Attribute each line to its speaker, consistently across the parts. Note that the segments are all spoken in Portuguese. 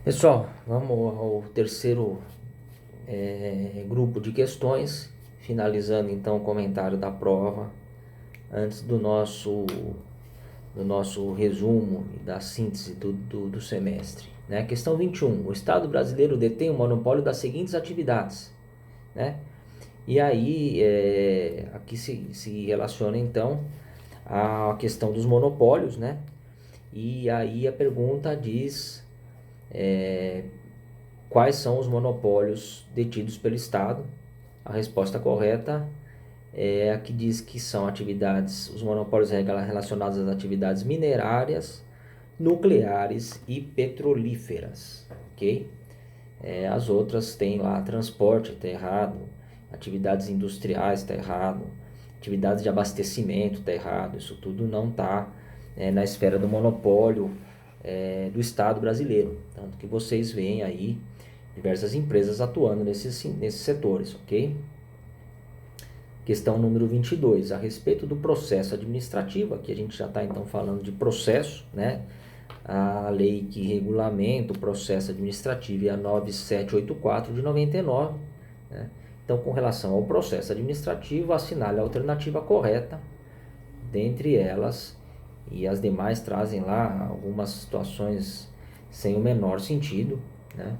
Speaker 1: Pessoal, vamos ao terceiro grupo de questões, finalizando então o comentário da prova, antes do nosso resumo e da síntese do semestre. Né? Questão 21. O Estado brasileiro detém o monopólio das seguintes atividades. Né? E aí, aqui se relaciona então a questão dos monopólios, né? E aí a pergunta diz quais são os monopólios detidos pelo Estado. A resposta correta é a que diz que são os monopólios relacionados às atividades minerárias, nucleares e petrolíferas, ok? As outras tem lá transporte, está errado, atividades industriais, está errado, atividades de abastecimento, está errado, isso tudo não está na esfera do monopólio do Estado brasileiro, tanto que vocês veem aí diversas empresas atuando nesses setores, ok? Questão número 22, a respeito do processo administrativo, aqui a gente já está então falando de processo, né? A lei que regulamenta o processo administrativo é a 9784 de 99, né? Então, com relação ao processo administrativo, assinale a alternativa correta, dentre elas, e as demais trazem lá algumas situações sem o menor sentido, né?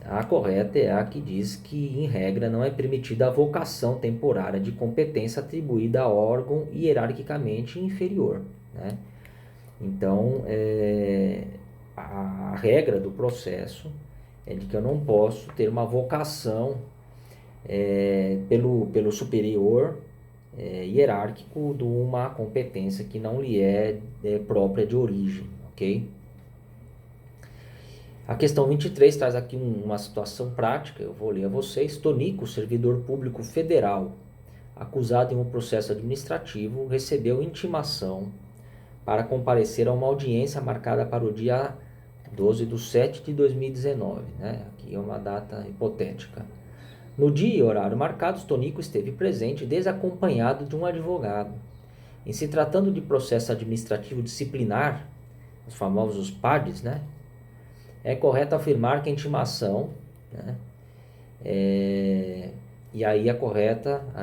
Speaker 1: A correta é a que diz que, em regra, não é permitida a vocação temporária de competência atribuída a órgão hierarquicamente inferior, né? Então, a regra do processo é de que eu não posso ter uma vocação pelo superior hierárquico de uma competência que não lhe é própria de origem, ok? A questão 23 traz aqui uma situação prática, eu vou ler a vocês. Tonico, servidor público federal, acusado em um processo administrativo, recebeu intimação para comparecer a uma audiência marcada para o dia 12/7 de 2019. Né? Aqui é uma data hipotética. No dia e horário marcados, Tonico esteve presente desacompanhado de um advogado. Em se tratando de processo administrativo disciplinar, os famosos PADs, né? É correto afirmar que a intimação, né, e aí a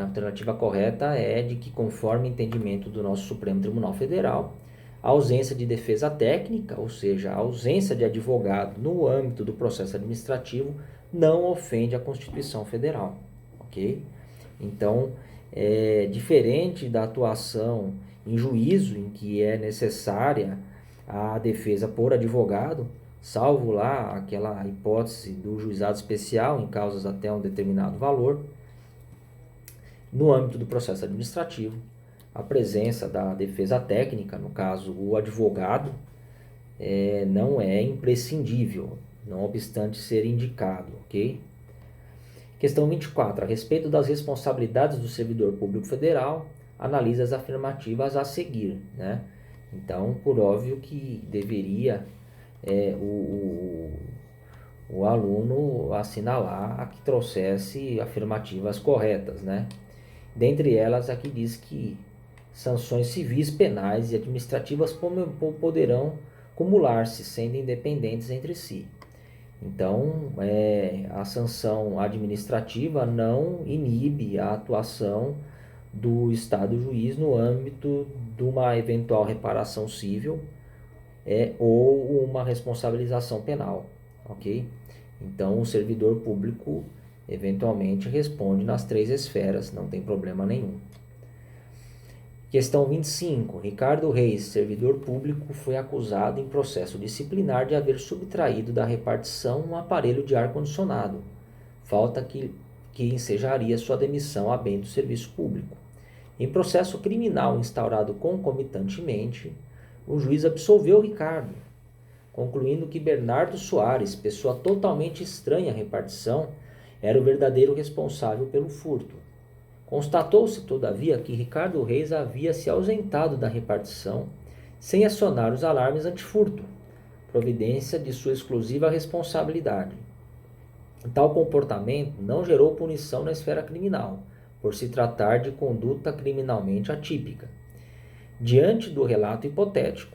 Speaker 1: alternativa correta é de que, conforme entendimento do nosso Supremo Tribunal Federal, a ausência de defesa técnica, ou seja, a ausência de advogado no âmbito do processo administrativo, não ofende a Constituição Federal, ok? Então, diferente da atuação em juízo, em que é necessária a defesa por advogado, salvo lá aquela hipótese do juizado especial em causas até um determinado valor, no âmbito do processo administrativo, a presença da defesa técnica, no caso o advogado, não é imprescindível, não obstante ser indicado, ok? Questão 24. A respeito das responsabilidades do servidor público federal, analisa as afirmativas a seguir, né? Então, por óbvio que deveria o aluno assinalar a que trouxesse afirmativas corretas, né? Dentre elas, aqui diz que sanções civis, penais e administrativas poderão cumular-se, sendo independentes entre si. Então, a sanção administrativa não inibe a atuação do Estado juiz no âmbito de uma eventual reparação civil ou uma responsabilização penal, ok? Então, o servidor público eventualmente responde nas três esferas, não tem problema nenhum. Questão 25. Ricardo Reis, servidor público, foi acusado em processo disciplinar de haver subtraído da repartição um aparelho de ar-condicionado, falta que ensejaria sua demissão a bem do serviço público. Em processo criminal instaurado concomitantemente, o juiz absolveu Ricardo, concluindo que Bernardo Soares, pessoa totalmente estranha à repartição, era o verdadeiro responsável pelo furto. Constatou-se, todavia, que Ricardo Reis havia se ausentado da repartição sem acionar os alarmes antifurto, providência de sua exclusiva responsabilidade. Tal comportamento não gerou punição na esfera criminal, por se tratar de conduta criminalmente atípica. Diante do relato hipotético,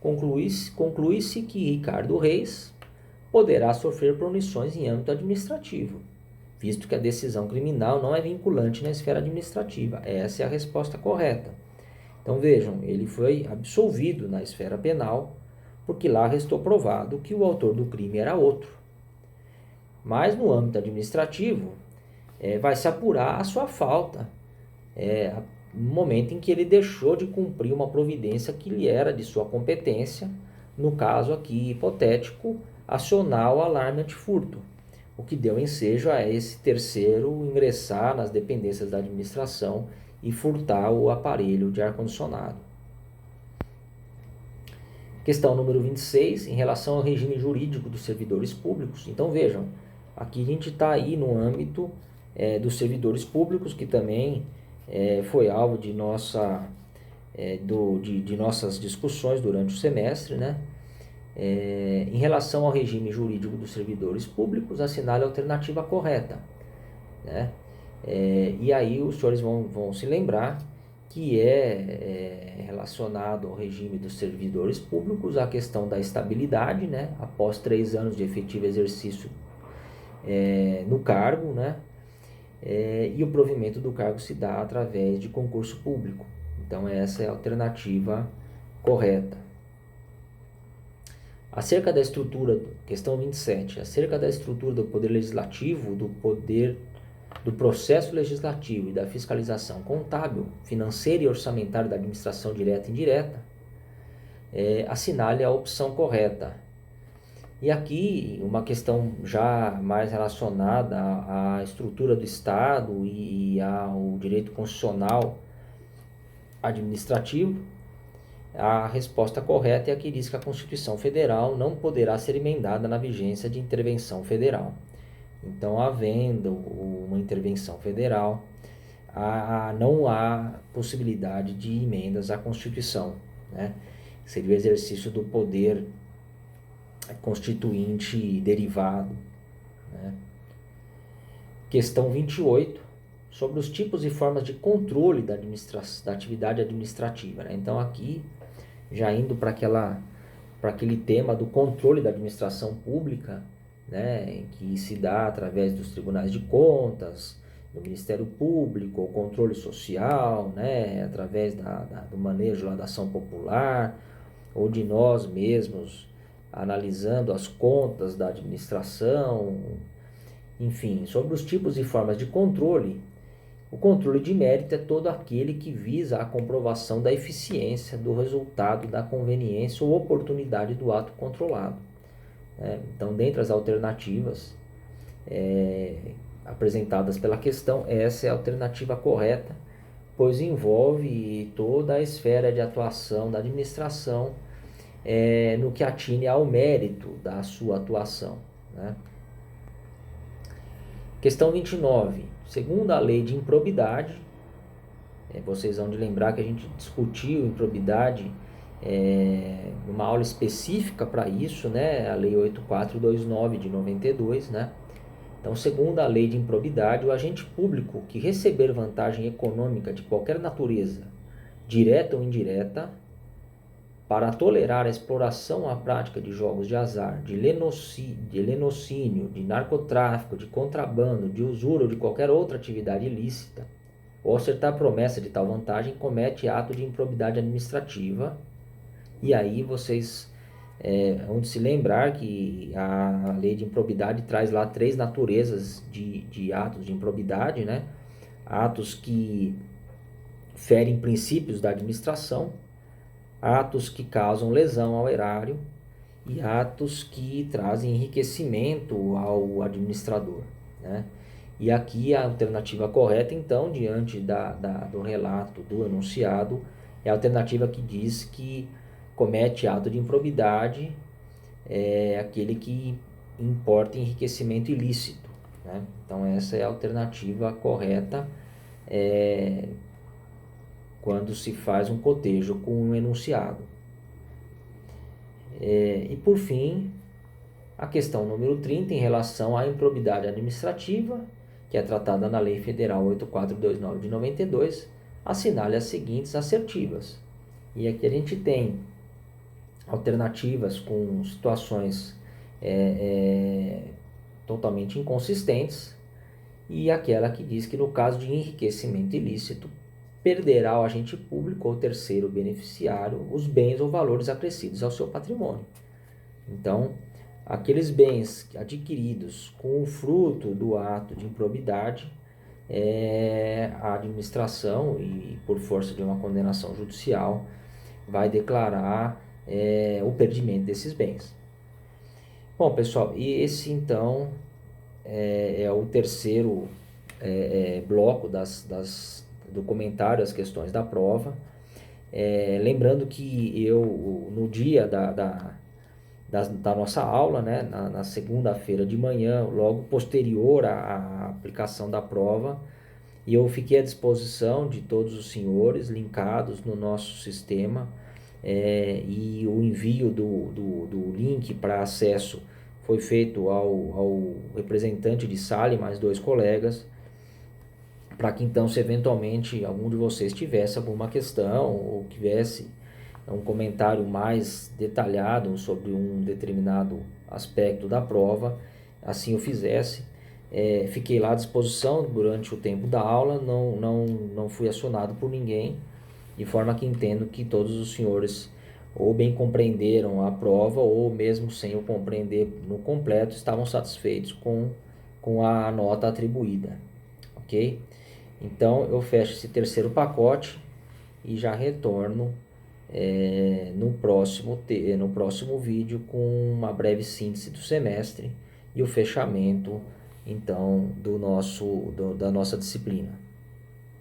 Speaker 1: conclui-se que Ricardo Reis poderá sofrer punições em âmbito administrativo, visto que a decisão criminal não é vinculante na esfera administrativa. Essa é a resposta correta. Então vejam, ele foi absolvido na esfera penal, porque lá restou provado que o autor do crime era outro. Mas no âmbito administrativo, vai se apurar a sua falta, no momento em que ele deixou de cumprir uma providência que lhe era de sua competência, no caso aqui hipotético, acionar o alarme antifurto, o que deu ensejo a esse terceiro ingressar nas dependências da administração e furtar o aparelho de ar-condicionado. Questão número 26, em relação ao regime jurídico dos servidores públicos. Então vejam, aqui a gente está aí no âmbito dos servidores públicos, que também foi alvo de nossas discussões durante o semestre, né? Em relação ao regime jurídico dos servidores públicos, assinale a alternativa correta, né? E aí os senhores vão se lembrar que relacionado ao regime dos servidores públicos a questão da estabilidade, né? Após 3 anos de efetivo exercício no cargo, né? E o provimento do cargo se dá através de concurso público. Então essa é a alternativa correta. Acerca da estrutura, questão 27, acerca da estrutura do poder legislativo, do processo legislativo e da fiscalização contábil, financeira e orçamentária da administração direta e indireta, assinale a opção correta. E aqui uma questão já mais relacionada à estrutura do Estado e ao direito constitucional administrativo, a resposta correta é a que diz que a Constituição Federal não poderá ser emendada na vigência de intervenção federal. Então, havendo uma intervenção federal, não há possibilidade de emendas à Constituição, né? Seria o exercício do poder constituinte derivado, né? Questão 28, sobre os tipos e formas de controle da atividade administrativa, né? Então aqui, já indo para aquele tema do controle da administração pública, né, que se dá através dos tribunais de contas, do Ministério Público, o controle social, né, através do manejo da ação popular, ou de nós mesmos analisando as contas da administração, enfim, sobre os tipos e formas de controle. O controle de mérito é todo aquele que visa a comprovação da eficiência do resultado, da conveniência ou oportunidade do ato controlado. Então, dentre as alternativas apresentadas pela questão, essa é a alternativa correta, pois envolve toda a esfera de atuação da administração no que atine ao mérito da sua atuação, né? Questão 29. Segundo a lei de improbidade, vocês vão de lembrar que a gente discutiu improbidade numa aula específica para isso, né? A lei 8429 de 92, né? Então, segundo a lei de improbidade, o agente público que receber vantagem econômica de qualquer natureza, direta ou indireta, para tolerar a exploração ou a prática de jogos de azar, de lenocínio, de narcotráfico, de contrabando, de usura ou de qualquer outra atividade ilícita, ou acertar promessa de tal vantagem, comete ato de improbidade administrativa. E aí vocês vão se lembrar que a lei de improbidade traz lá 3 naturezas de atos de improbidade, né? Atos que ferem princípios da administração, atos que causam lesão ao erário e atos que trazem enriquecimento ao administrador, né? E aqui a alternativa correta, então, diante do relato do enunciado, é a alternativa que diz que comete ato de improbidade aquele que importa enriquecimento ilícito, né? Então essa é a alternativa correta quando se faz um cotejo com um enunciado. E por fim, a questão número 30, em relação à improbidade administrativa, que é tratada na Lei Federal 8429 de 92, assinale as seguintes assertivas. E aqui a gente tem alternativas com situações totalmente inconsistentes, e aquela que diz que no caso de enriquecimento ilícito, perderá o agente público ou terceiro beneficiário os bens ou valores acrescidos ao seu patrimônio. Então, aqueles bens adquiridos com o fruto do ato de improbidade, a administração, e por força de uma condenação judicial, vai declarar o perdimento desses bens. Bom, pessoal, e esse então é o terceiro bloco do comentário às questões da prova. Lembrando que eu, no dia da nossa aula, né, na segunda-feira de manhã, logo posterior à aplicação da prova, e eu fiquei à disposição de todos os senhores linkados no nosso sistema, e o envio do link para acesso foi feito ao representante de sala e mais 2 colegas, para que então, se eventualmente algum de vocês tivesse alguma questão ou tivesse um comentário mais detalhado sobre um determinado aspecto da prova, assim eu fizesse. Fiquei lá à disposição durante o tempo da aula, não fui acionado por ninguém, de forma que entendo que todos os senhores ou bem compreenderam a prova, ou mesmo sem o compreender no completo, estavam satisfeitos com a nota atribuída, ok? Então eu fecho esse terceiro pacote e já retorno no próximo vídeo com uma breve síntese do semestre e o fechamento então da nossa disciplina.